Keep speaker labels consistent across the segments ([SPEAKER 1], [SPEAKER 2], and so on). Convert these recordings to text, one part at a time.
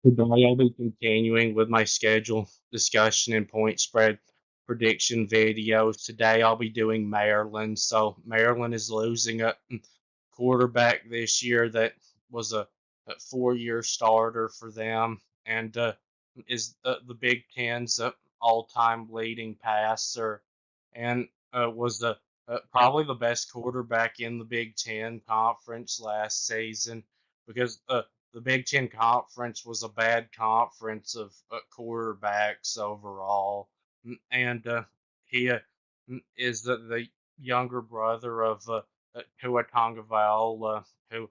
[SPEAKER 1] Today, I'll be continuing with my schedule discussion and point spread prediction videos. Today, I'll be doing Maryland. So, Maryland is losing a quarterback this year that was a 4-year starter for them and is the Big Ten's all-time leading passer and was probably the best quarterback in the Big Ten conference last season because the Big Ten conference was a bad conference of quarterbacks overall, and he is the younger brother of Tua Tagovailoa, who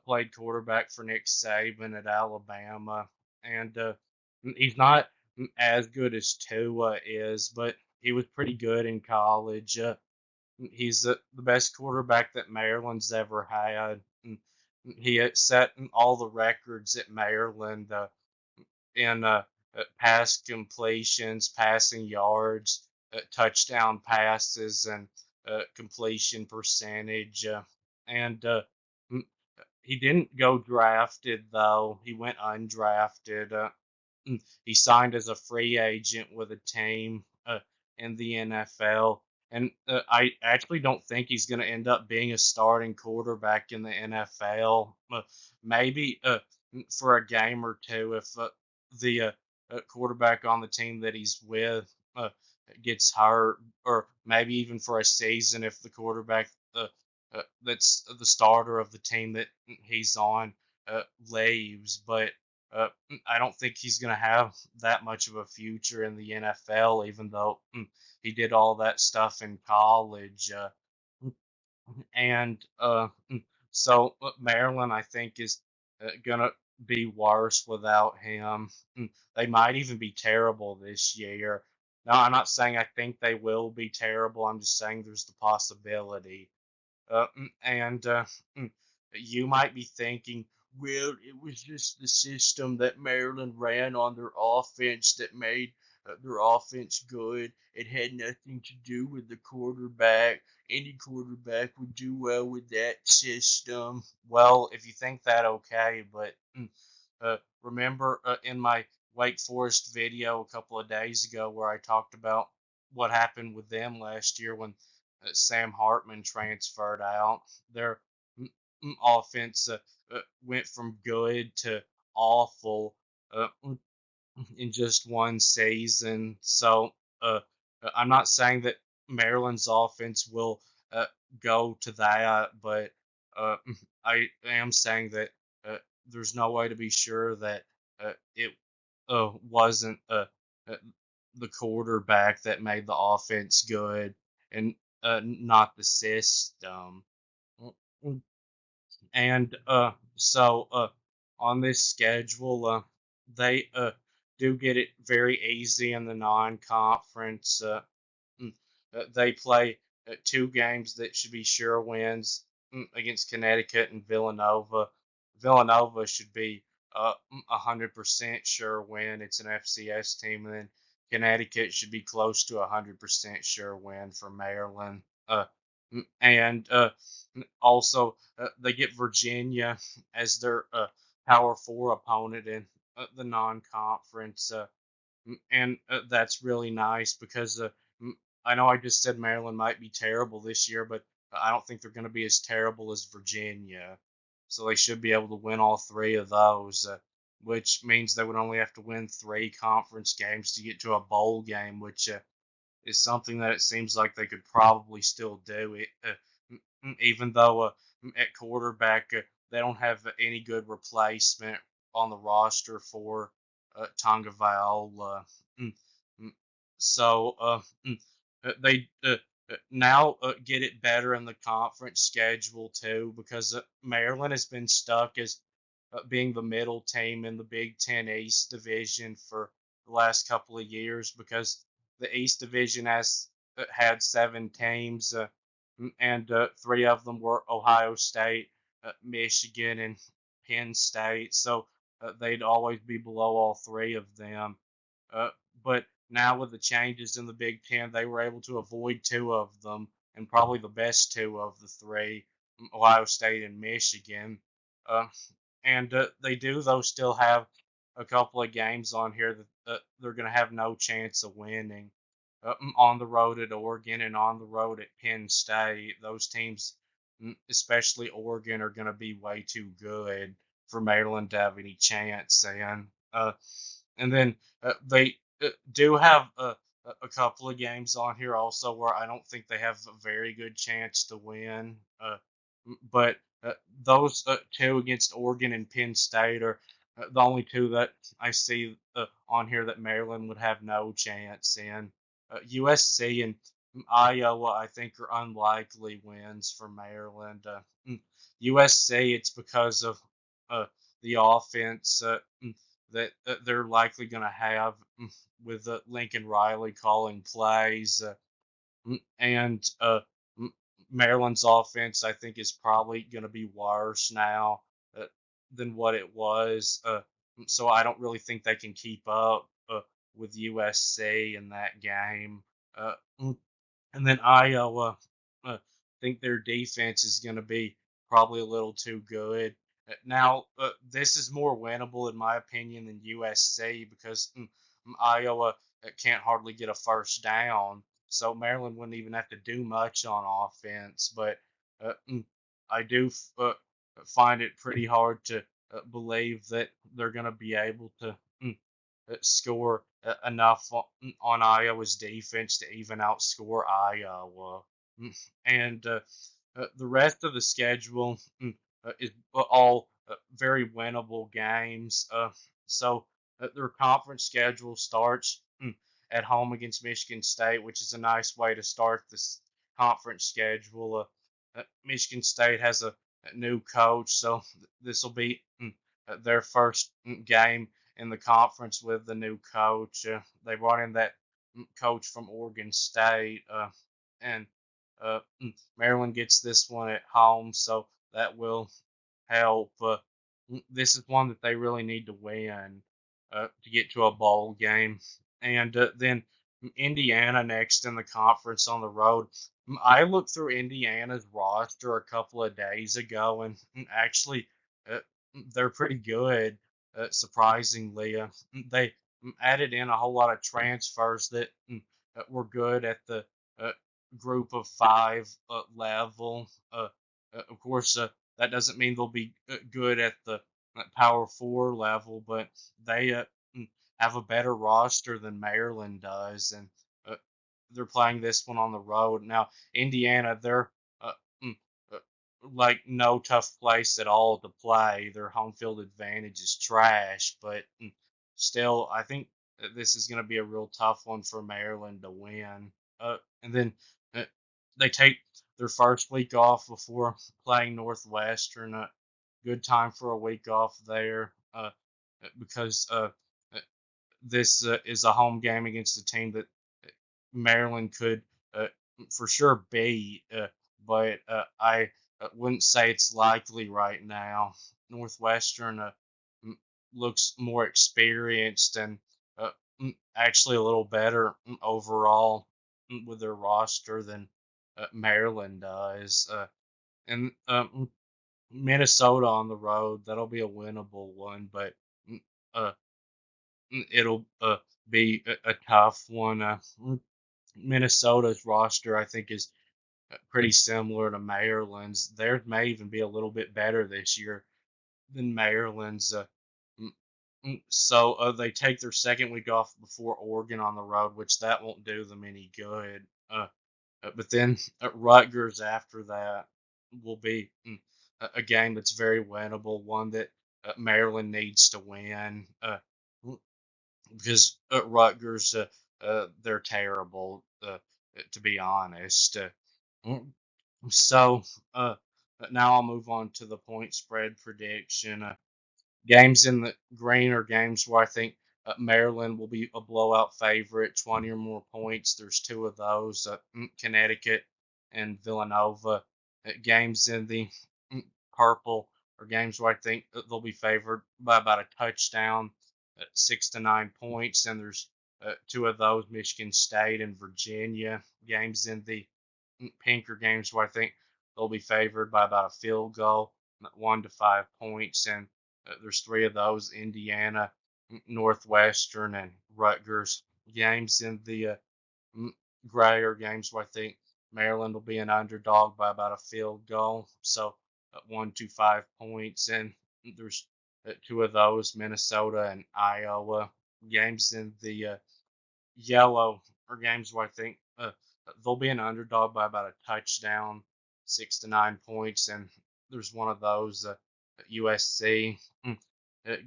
[SPEAKER 1] played quarterback for Nick Saban at Alabama, and he's not as good as Tua is, but he was pretty good in college. He's the best quarterback that Maryland's ever had. And he had set all the records at Maryland in pass completions, passing yards, touchdown passes, and completion percentage. And he didn't go drafted though. He went undrafted. He signed as a free agent with a team in the NFL. And I actually don't think he's going to end up being a starting quarterback in the NFL. Maybe for a game or two if the quarterback on the team that he's with gets hurt, or maybe even for a season if the quarterback that's the starter of the team that he's on leaves. But I don't think he's going to have that much of a future in the NFL, even though he did all that stuff in college. And so Maryland, I think, is going to be worse without him. They might even be terrible this year. Now, I'm not saying I think they will be terrible. I'm just saying there's the possibility. And you might be thinking, well, it was just the system that Maryland ran on their offense that made their offense good. It had nothing to do with the quarterback. Any quarterback would do well with that system. Well, if you think that, okay, but remember in my Wake Forest video a couple of days ago where I talked about what happened with them last year when Sam Hartman transferred out. Their offense went from good to awful in just one season. So I'm not saying that Maryland's offense will go to that, but uh, I am saying that there's no way to be sure that it wasn't uh, the quarterback that made the offense good and not the system. And so on this schedule, they do get it very easy in the non-conference. Mm, they play two games that should be sure wins against Connecticut and Villanova. Villanova should be 100% sure win. It's an FCS team, and then Connecticut should be close to 100% sure win for Maryland. And also, they get Virginia as their Power Four opponent in the non-conference, and that's really nice because I know I just said Maryland might be terrible this year, but I don't think they're going to be as terrible as Virginia. So they should be able to win all three of those, which means they would only have to win three conference games to get to a bowl game, which is something that it seems like they could probably still do. Even though at quarterback they don't have any good replacement on the roster for Tonga Viola. Mm, mm. So they now get it better in the conference schedule too because Maryland has been stuck as being the middle team in the Big Ten East division for the last couple of years because the East division has had seven teams and three of them were Ohio State, Michigan, and Penn State. So they'd always be below all three of them. Uh, but now with the changes in the Big Ten, they were able to avoid two of them, and probably the best two of the three, Ohio State and Michigan. Uh, and they do, though, still have a couple of games on here that they're going to have no chance of winning. On the road at Oregon and on the road at Penn State. Those teams, especially Oregon, are going to be way too good for Maryland to have any chance. And then they do have a couple of games on here also where I don't think they have a very good chance to win. But those two against Oregon and Penn State are the only two that I see on here that Maryland would have no chance in. USC and Iowa, I think, are unlikely wins for Maryland. USC, it's because of uh, the offense that they're likely going to have with Lincoln Riley calling plays. And Maryland's offense, I think, is probably going to be worse now uh, than what it was. So I don't really think they can keep up with USC in that game. Uh, and then Iowa, think their defense is going to be probably a little too good. Now, this is more winnable in my opinion than USC because Iowa can't hardly get a first down, so Maryland wouldn't even have to do much on offense. But I do find it pretty hard to believe that they're going to be able to score enough on Iowa's defense to even outscore Iowa. And the rest of the schedule is all very winnable games. So their conference schedule starts at home against Michigan State, which is a nice way to start this conference schedule. Michigan State has a new coach, so this will be their first game in the conference with the new coach. They brought in that coach from Oregon State, and Maryland gets this one at home, so that will help. This is one that they really need to win to get to a bowl game. And then Indiana next in the conference on the road. I looked through Indiana's roster a couple of days ago, and actually, uh, they're pretty good, surprisingly. They added in a whole lot of transfers that were good at the uh, group of five level. Of course, that doesn't mean they'll be good at the Power Four level, but they have a better roster than Maryland does, and uh, they're playing this one on the road. Now, Indiana, they're uh, mm, uh, like no tough place at all to play. Their home field advantage is trash, but still, I think that this is going to be a real tough one for Maryland to win. And then uh, they take their first week off before playing Northwestern. Good time for a week off there because this is a home game against a team that Maryland could uh, for sure beat, but I wouldn't say it's likely right now. Northwestern looks more experienced and uh, actually a little better overall with their roster than Maryland does. And Minnesota on the road, that'll be a winnable one, but uh, it'll be a tough one. Minnesota's roster, I think, is pretty similar to Maryland's. Theirs may even be a little bit better this year than Maryland's. So they take their second week off before Oregon on the road, which that won't do them any good. But then Rutgers after that will be a game that's very winnable, one that Maryland needs to win because Rutgers, they're terrible, to be honest. Mm, so now I'll move on to the point spread prediction. Games in the green are games where I think Maryland will be a blowout favorite, 20 or more points. There's two of those, Connecticut and Villanova. Games in the purple are games where I think they'll be favored by about a touchdown, 6 to 9 points. And there's two of those, Michigan State and Virginia. Games in the pink are games where I think they'll be favored by about a field goal, 1 to 5 points. And there's three of those, Indiana, Northwestern and Rutgers games in the grayer games where I think Maryland will be an underdog by about a field goal. So 1 to 5 points, and there's two of those, Minnesota and Iowa games in the yellow are games where I think they'll be an underdog by about a touchdown, 6 to 9 points, and there's one of those USC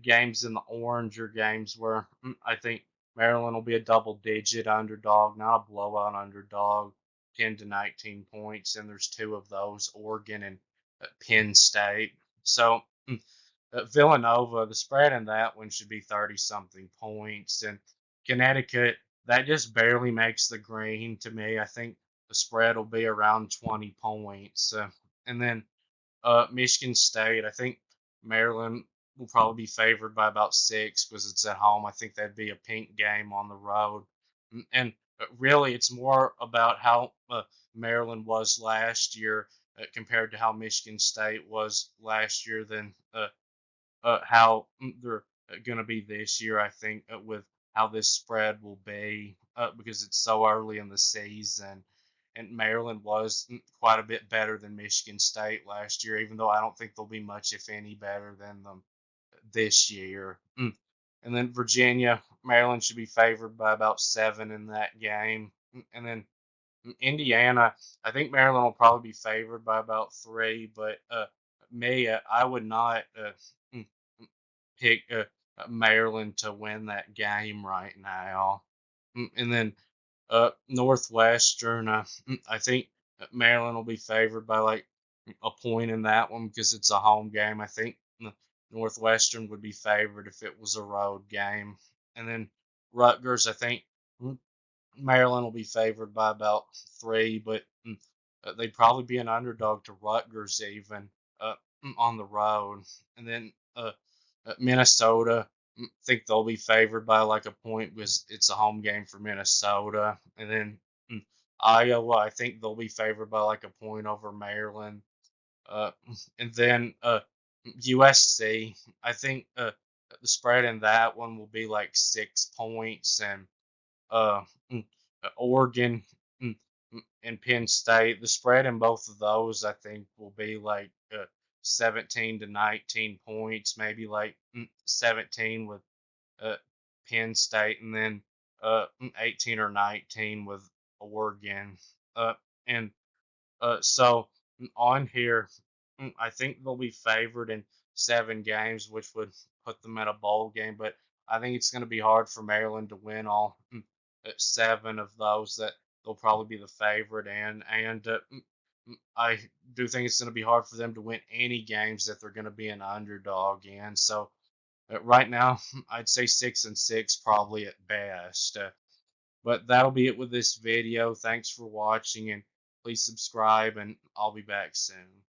[SPEAKER 1] games in the orange are games where I think Maryland will be a double-digit underdog, not a blowout underdog, 10 to 19 points, and there's two of those, Oregon and Penn State. So Villanova, the spread in that one should be 30 something points, and Connecticut that just barely makes the green to me. I think the spread will be around 20 points. And then Michigan State, I think Maryland will probably be favored by about 6 because it's at home. I think that'd be a pink game on the road. And really, it's more about how Maryland was last year compared to how Michigan State was last year than how they're going to be this year, I think, with how this spread will be because it's so early in the season. And Maryland was quite a bit better than Michigan State last year, even though I don't think they'll be much, if any, better than them this year. And then Virginia, Maryland should be favored by about 7 in that game. And then Indiana, I think Maryland will probably be favored by about 3, but me, I would not mm, pick Maryland to win that game right now. And then Northwestern, I think Maryland will be favored by like a point in that one because it's a home game. I think Northwestern would be favored if it was a road game. And then Rutgers, I think Maryland will be favored by about 3, but they'd probably be an underdog to Rutgers even uh, on the road. And then Minnesota, think they'll be favored by like a point because it's a home game for Minnesota. And then Iowa, I think they'll be favored by like a point over Maryland. Uh, and then USC, I think the spread in that one will be like 6 points, and uh, mm, Oregon and Penn State. The spread in both of those, I think, will be like 17 to 19 points, maybe like 17 with uh, Penn State, and then 18 or 19 with Oregon. And so on here, I think they'll be favored in 7 games, which would put them at a bowl game. But I think it's going to be hard for Maryland to win all 7 of those. That they'll probably be the favorite in, and I do think it's going to be hard for them to win any games that they're going to be an underdog in. So right now, I'd say 6-6 probably at best. But that'll be it with this video. Thanks for watching, and please subscribe, and I'll be back soon.